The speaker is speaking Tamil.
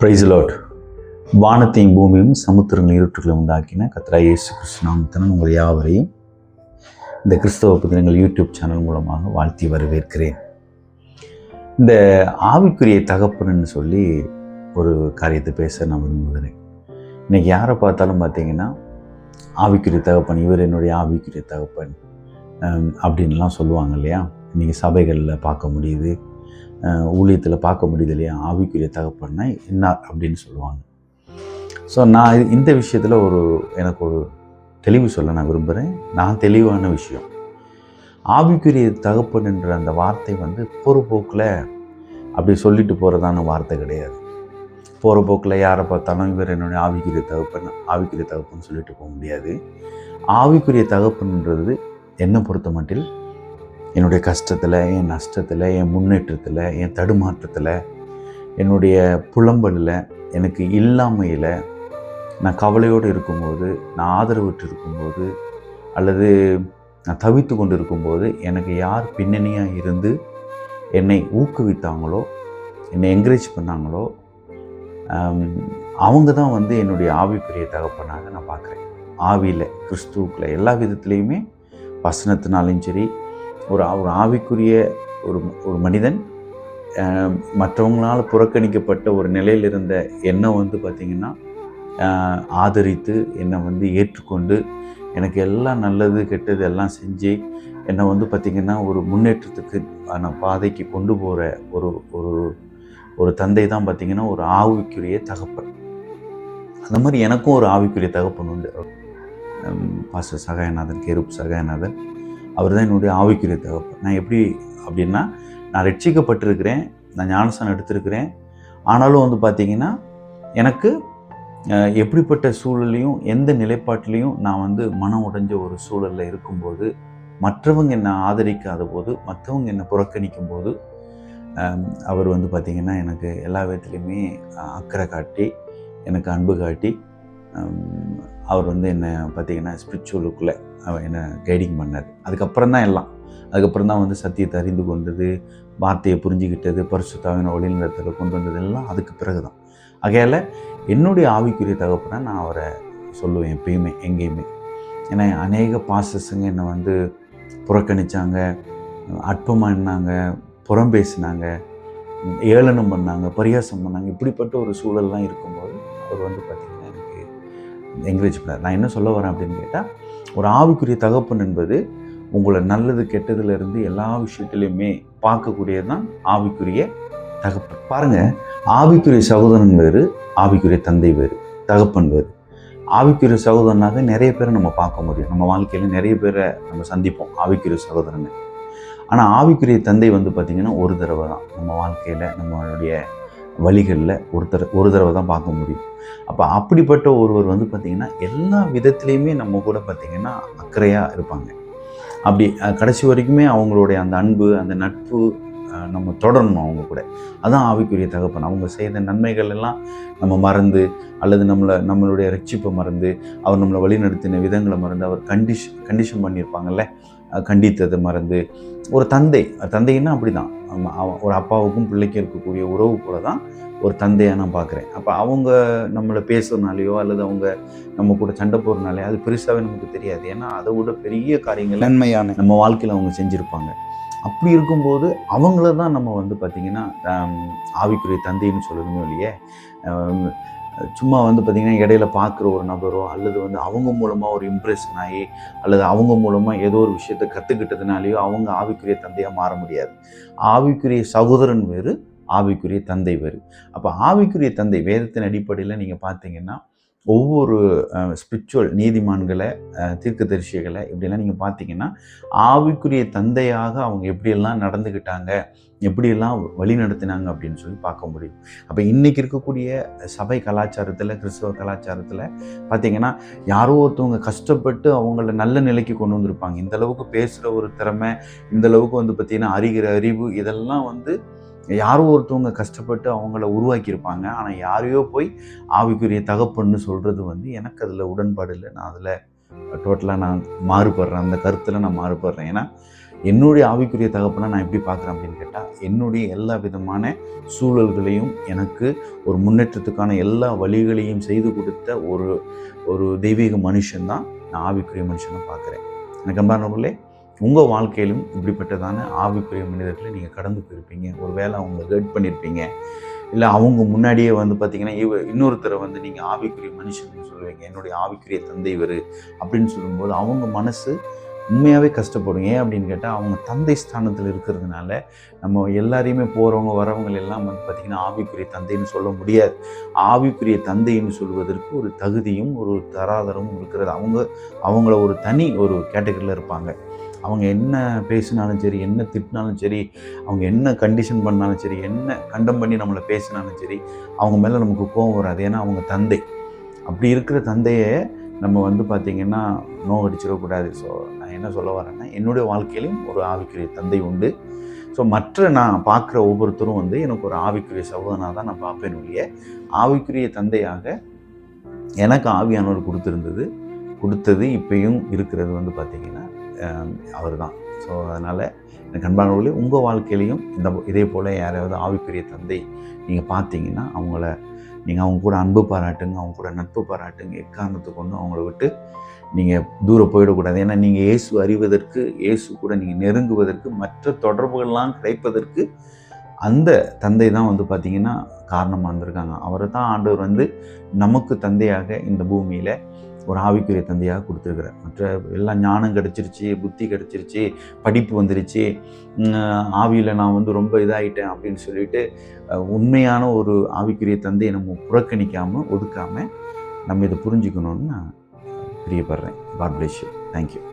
Price Lord. வானத்தையும் பூமியும் சமுத்திரங்கள் இருட்டுகளை உண்டாக்கின கர்த்தராகிய இயேசு கிறிஸ்து நாமத்தினால் உங்கள் யாவரையும் இந்த கிறிஸ்தவ புதினங்கள் யூடியூப் சேனல் மூலமாக வாழ்த்தி வரவேற்கிறேன். இந்த ஆவிக்குரிய தகப்பன்னு சொல்லி ஒரு காரியத்தை பேச நான் விரும்புகிறேன். இன்றைக்கி யாரை பார்த்தாலும் பார்த்தீங்கன்னா ஆவிக்குரிய தகப்பன், இவர் என்னுடைய ஆவிக்குரிய தகப்பன் அப்படின்லாம் சொல்லுவாங்க இல்லையா? இன்றைக்கி சபைகளில் பார்க்க முடியுது, ஊழியத்தில் பார்க்க முடியுது இல்லையா? ஆவிக்குரிய தகப்பன்னா என்ன அப்படின்னு சொல்லுவாங்க. ஸோ நான் இந்த விஷயத்தில் எனக்கு ஒரு தெளிவு சொல்ல நான் விரும்புகிறேன். நான் தெளிவான விஷயம், ஆவிக்குரிய தகப்பன் என்ற அந்த வார்த்தை போகிற போக்கில் அப்படி சொல்லிட்டு போகிறதான வார்த்தை கிடையாது. போகிற போக்கில் யாரை பார்த்தாலும் இவர் என்னுடைய ஆவிக்குரிய தகப்பன் சொல்லிட்டு போக முடியாது. ஆவிக்குரிய தகப்பன்ன்றது என்னை பொறுத்த மட்டில் என்னுடைய கஷ்டத்தில், என் நஷ்டத்தில், என் முன்னேற்றத்தில், என் தடுமாற்றத்தில், என்னுடைய புலம்பலில், எனக்கு இல்லாமையில், நான் கவலையோடு இருக்கும்போது, நான் ஆதரவற்று இருக்கும்போது, அல்லது நான் தவித்து கொண்டு இருக்கும்போது எனக்கு யார் பின்னணியாக இருந்து என்னை ஊக்குவித்தாங்களோ, என்னை என்கரேஜ் பண்ணாங்களோ, அவங்க தான் என்னுடைய ஆவிக்குரிய தகப்பனாக நான் பார்க்குறேன். ஆவியில், கிறிஸ்துவுக்குள்ள எல்லா விதத்துலேயுமே, வசனத்தினாலும் சரி, ஒரு ஆவிக்குரிய ஒரு மனிதன் மற்றவங்களால் புறக்கணிக்கப்பட்ட ஒரு நிலையில் இருந்த என்னை பார்த்திங்கன்னா ஆதரித்து என்னை ஏற்றுக்கொண்டு எனக்கு எல்லாம் நல்லது கெட்டது எல்லாம் செஞ்சு என்னை பார்த்திங்கன்னா ஒரு முன்னேற்றத்துக்கு பாதைக்கு கொண்டு போகிற ஒரு தந்தை தான் பார்த்திங்கன்னா ஒரு ஆவிக்குரிய தகப்பன். அந்த மாதிரி எனக்கும் ஒரு ஆவிக்குரிய தகப்பன் உண்டு. பாஸ்டர் சகாயநாதன், கேருப் சகாயநாதன், அவர் தான் என்னுடைய ஆவிக்குரிய தகப்பன். நான் எப்படி அப்படின்னா, நான் ரட்சிக்கப்பட்டிருக்கிறேன், நான் ஞானஸ்நானம் எடுத்திருக்கிறேன். ஆனாலும் பார்த்திங்கன்னா எனக்கு எப்படிப்பட்ட சூழலையும் எந்த நிலைப்பாட்டிலையும் நான் மனம் உடைஞ்ச ஒரு சூழலில் இருக்கும்போது, மற்றவங்க என்னை ஆதரிக்காத போது, மற்றவங்க என்னை புறக்கணிக்கும் போது, அவர் பார்த்திங்கன்னா எனக்கு எல்லா விதத்துலையுமே அக்கறை காட்டி, எனக்கு அன்பு காட்டி, அவர் என்னை பார்த்திங்கன்னா ஸ்பிரிச்சுவலுக்குள்ளே என்னை கைடிங் பண்ணார். அதுக்கப்புறம் தான் சத்தியத்தை அறிந்து கொண்டது, வார்த்தையை புரிஞ்சுக்கிட்டது, பரிசுத்தாவின் வழிநடத்தலை கொண்டு வந்தது எல்லாம் அதுக்கு பிறகு தான். ஆகையால் என்னுடைய ஆவிக்குரிய தகப்பனை நான் அவரை சொல்லுவேன் எப்பயுமே, எங்கேயுமே. ஏன்னா அநேக பாஸ்டர்ஸுங்க என்னை புறக்கணித்தாங்க, அற்பமாக என்னாங்க, புறம் பேசினாங்க, ஏளனம் பண்ணாங்க, பரியாசம் பண்ணாங்க. இப்படிப்பட்ட ஒரு சூழல்லாம் இருக்கும்போது அவர் பார்த்திங்கன்னா எனக்கு என்கரேஜ் பண்ணார். நான் என்ன சொல்ல வரேன் அப்படின்னு கேட்டால், ஒரு ஆவிக்குரிய தகப்பன் என்பது உங்களை நல்லது கெட்டதுலேருந்து எல்லா விஷயத்துலையுமே பார்க்கக்கூடியது தான் ஆவிக்குரிய தகப்பன். பாருங்கள், ஆவிக்குரிய சகோதரன் வேறு, ஆவிக்குரிய தந்தை வேறு, தகப்பன் வேறு. ஆவிக்குரிய சகோதரனாக நிறைய பேரை நம்ம பார்க்க முடியும். நம்ம வாழ்க்கையில் நிறைய பேரை நம்ம சந்திப்போம் ஆவிக்குரிய சகோதரனை. ஆனால் ஆவிக்குரிய தந்தை பார்த்திங்கன்னா ஒரு தடவை தான் நம்ம வாழ்க்கையில், நம்மளுடைய வழிகளில் ஒரு தடவை தான் பார்க்க முடியும். அப்போ அப்படிப்பட்ட ஒருவர் பார்த்திங்கன்னா எல்லா விதத்துலேயுமே நம்ம கூட பார்த்திங்கன்னா அக்கறையாக இருப்பாங்க. அப்படி கடைசி வரைக்குமே அவங்களுடைய அந்த அன்பு, அந்த நட்பு நம்ம தொடரணும் அவங்க கூட. அதுதான் ஆவிக்குரிய தகப்பன். அவங்க செய்த நன்மைகள் எல்லாம் நம்ம மறந்து, அல்லது நம்மளுடைய ரட்சிப்பை மறந்து, அவர் நம்மளை வழிநடத்தின விதங்களை மறந்து, அவர் கண்டிஷன் பண்ணியிருப்பாங்கல்ல, கண்டித்ததை மறந்து, ஒரு தந்தைன்னா அப்படி தான். ஒரு அப்பாவுக்கும் பிள்ளைக்கும் இருக்கக்கூடிய உறவு போல தான் ஒரு தந்தையாக நான் பார்க்குறேன். அப்போ அவங்க நம்மளை பேசுறதுனாலையோ அல்லது அவங்க நம்ம கூட சண்டை போடுறதுனாலே அது பெருசாகவே நமக்கு தெரியாது. ஏன்னா அதை விட பெரிய காரியங்கள் நன்மையான நம்ம வாழ்க்கையில் அவங்க செஞ்சுருப்பாங்க. அப்படி இருக்கும்போது அவங்கள தான் நம்ம பார்த்திங்கன்னா ஆவிக்குரிய தந்தைன்னு சொல்லணுமே இல்லையே. சும்மா பார்த்திங்கன்னா இடையில பார்க்குற ஒரு நபரோ அல்லது அவங்க மூலமாக ஒரு இம்ப்ரெஷன் ஆகி அல்லது அவங்க மூலமாக ஏதோ ஒரு விஷயத்தை கற்றுக்கிட்டதுனாலேயோ அவங்க ஆவிக்குரிய தந்தையாக மாற முடியாது. ஆவிக்குரிய சகோதரன் வேறு, ஆவிக்குரிய தந்தை வேறு. அப்போ ஆவிக்குரிய தந்தை வேதத்தின் அடிப்படையில் நீங்கள் பார்த்தீங்கன்னா ஒவ்வொரு ஸ்பிரிச்சுவல் நீதிமான்களை, தீர்க்கதரிசிகளை இப்படியெல்லாம் நீங்கள் பார்த்தீங்கன்னா ஆவிக்குரிய தந்தையாக அவங்க எப்படியெல்லாம் நடந்துக்கிட்டாங்க, எப்படியெல்லாம் வழி நடத்தினாங்க அப்படின்னு சொல்லி பார்க்க முடியும். அப்போ இன்றைக்கி இருக்கக்கூடிய சபை கலாச்சாரத்தில், கிறிஸ்தவ கலாச்சாரத்தில் பார்த்திங்கன்னா யாரோ ஒருத்தவங்க கஷ்டப்பட்டு அவங்கள நல்ல நிலைக்கு கொண்டு வந்திருப்பாங்க. இந்தளவுக்கு பேசுகிற ஒரு திறமை, இந்தளவுக்கு பார்த்திங்கன்னா அறிகிற அறிவு, இதெல்லாம் யாரோ ஒருத்தவங்க கஷ்டப்பட்டு அவங்கள உருவாக்கியிருப்பாங்க. ஆனால் யாரையோ போய் ஆவிக்குரிய தகப்பன்னு சொல்கிறது எனக்கு அதில் உடன்பாடு இல்லை. நான் அதில் டோட்டலாக நான் மாறுபடுறேன். அந்த கருத்தில் நான் மாறுபடுறேன். ஏன்னா என்னுடைய ஆவிக்குரிய தகப்பனை நான் எப்படி பார்க்குறேன் அப்படின்னு கேட்டால், என்னுடைய எல்லா விதமான சூழல்களையும் எனக்கு ஒரு முன்னேற்றத்துக்கான எல்லா வழிகளையும் செய்து கொடுத்த ஒரு ஒரு தெய்வீக மனுஷன்தான் நான் ஆவிக்குரிய மனுஷனை பார்க்குறேன். எனக்கு அன்பானவர்களே, உங்கள் வாழ்க்கையிலும் இப்படிப்பட்டதான ஆவிக்குரிய மனிதர்களை நீங்கள் கடந்து போயிருப்பீங்க. ஒரு வேளை அவங்க ஹர்ட் பண்ணியிருப்பீங்க, இல்லை அவங்க முன்னாடியே வந்து பார்த்தீங்கன்னா இன்னொருத்தரை வந்து நீங்கள் ஆவிக்குரிய மனுஷன் சொல்லுவீங்க, என்னுடைய ஆவிக்குரிய தந்தை இவர் அப்படின்னு சொல்லும்போது அவங்க மனசு உண்மையாகவே கஷ்டப்படும். ஏன் அப்படின்னு கேட்டால், அவங்க தந்தை ஸ்தானத்தில் இருக்கிறதுனால நம்ம எல்லாரையுமே போகிறவங்க வரவங்க எல்லாம் வந்து பார்த்திங்கன்னா ஆவிக்குரிய தந்தைன்னு சொல்ல முடியாது. ஆவிக்குரிய தந்தைன்னு சொல்வதற்கு ஒரு தகுதியும் ஒரு தராதரமும் இருக்கிறது. அவங்கள ஒரு தனி ஒரு கேட்டகரியில் இருப்பாங்க. அவங்க என்ன பேசினாலும் சரி, என்ன திட்டினாலும் சரி, அவங்க என்ன கண்டிஷன் பண்ணாலும் சரி, என்ன கண்டம் பண்ணி நம்மளை பேசினாலும் சரி, அவங்க மேலே நமக்கு கோபம் வராது. ஏன்னா அவங்க தந்தை. அப்படி இருக்கிற தந்தையை நம்ம வந்து பார்த்திங்கன்னா நோகடிச்சிடக்கூடாது. ஸோ நான் என்ன சொல்ல வரேன்னா, என்னுடைய வாழ்க்கையிலும் ஒரு ஆவிக்குரிய தந்தை உண்டு. ஸோ மற்ற நான் பார்க்குற ஒவ்வொருத்தரும் வந்து எனக்கு ஒரு ஆவிக்குரிய சகோதரனாக தான் நான் பார்ப்பேன் ஒழிய, ஆவிக்குரிய தந்தையாக எனக்கு ஆவியானவர் கொடுத்தது இப்பயும் இருக்கிறது வந்து பார்த்திங்கன்னா அவர் தான். ஸோ அதனால் எனக்கு அன்பானவர்களே, உங்கள் வாழ்க்கையிலையும் இதே போல் யாராவது ஆவிக்குரிய தந்தை நீங்கள் பார்த்தீங்கன்னா நீங்கள் அவங்க கூட அன்பு பாராட்டுங்க, அவங்க கூட நட்பு பாராட்டுங்க. எக்காரணத்தை கொண்டு அவங்கள விட்டு நீங்கள் தூரம் போயிடக்கூடாது. ஏன்னா நீங்கள் இயேசு அறிவதற்கு, இயேசு கூட நீங்கள் நெருங்குவதற்கு, மற்ற தொடர்புகள்லாம் கிடைப்பதற்கு அந்த தந்தை தான் வந்து பார்த்திங்கன்னா காரணமாக இருந்திருக்காங்க. அவரை தான் ஆண்டவர் வந்து நமக்கு தந்தையாக இந்த பூமியில் ஒரு ஆவிக்குரிய தந்தையாக கொடுத்துருக்குறார். மற்ற எல்லாம் ஞானம் கிடச்சிருச்சு, புத்தி கிடச்சிருச்சு, படிப்பு வந்துருச்சு, ஆவியில் நான் வந்து ரொம்ப இதாகிட்டேன் அப்படின்னு சொல்லிட்டு உண்மையான ஒரு ஆவிக்குரிய தந்தையை நம்ம புறக்கணிக்காமல் ஒதுக்காமல் நம்ம இதை புரிஞ்சுக்கணுன்னு நான் பிரியப்படுறேன். God bless you. தேங்க்யூ.